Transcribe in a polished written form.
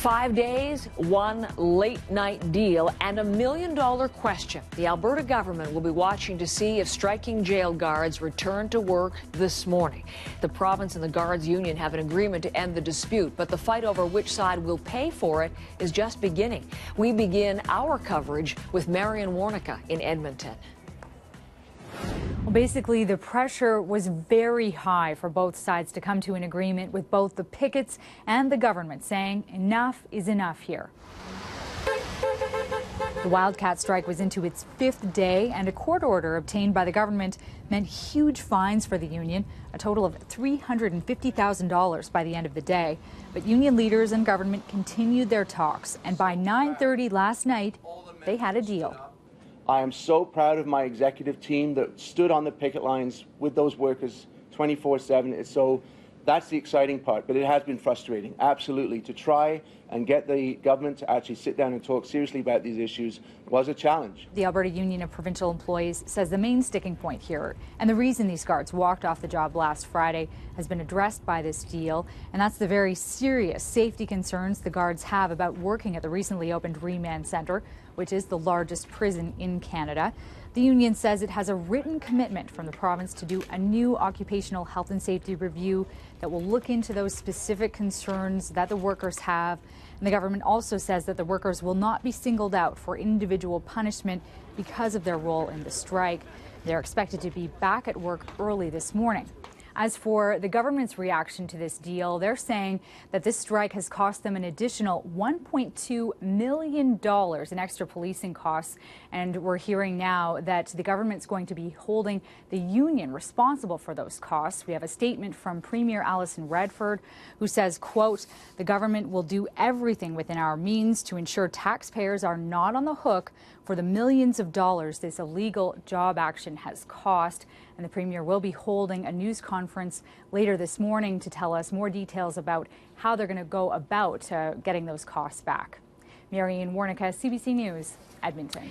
5 days, one late-night deal, and $1 million question. The Alberta government will be watching to see if striking jail guards return to work this morning. The province and the guards union have an agreement to end the dispute, but the fight over which side will pay for it is just beginning. We begin our coverage with Marian Warnica in Edmonton. Well, basically, the pressure was very high for both sides to come to an agreement, with both the pickets and the government saying enough is enough here. The wildcat strike was into its 5th day, and a court order obtained by the government meant huge fines for the union, a total of $350,000 by the end of the day. But union leaders and government continued their talks, and by 9:30 last night, they had a deal. I am so proud of my executive team that stood on the picket lines with those workers 24/7. So that's the exciting part, but it has been frustrating, absolutely. To try and get the government to actually sit down and talk seriously about these issues was a challenge. The Alberta Union of Provincial Employees says the main sticking point here, and the reason these guards walked off the job last Friday, has been addressed by this deal, and that's the very serious safety concerns the guards have about working at the recently opened Remand Centre, which is the largest prison in Canada. The union says it has a written commitment from the province to do a new occupational health and safety review that will look into those specific concerns that the workers have. And the government also says that the workers will not be singled out for individual punishment because of their role in the strike. They're expected to be back at work early this morning. As for the government's reaction to this deal, they're saying that this strike has cost them an additional $1.2 million in extra policing costs. And we're hearing now that the government's going to be holding the union responsible for those costs. We have a statement from Premier Alison Redford, who says, quote, "The government will do everything within our means to ensure taxpayers are not on the hook for the millions of dollars this illegal job action has cost." And the Premier will be holding a news conference later this morning to tell us more details about how they're going to go about getting those costs back. Marian Warnica, CBC News, Edmonton.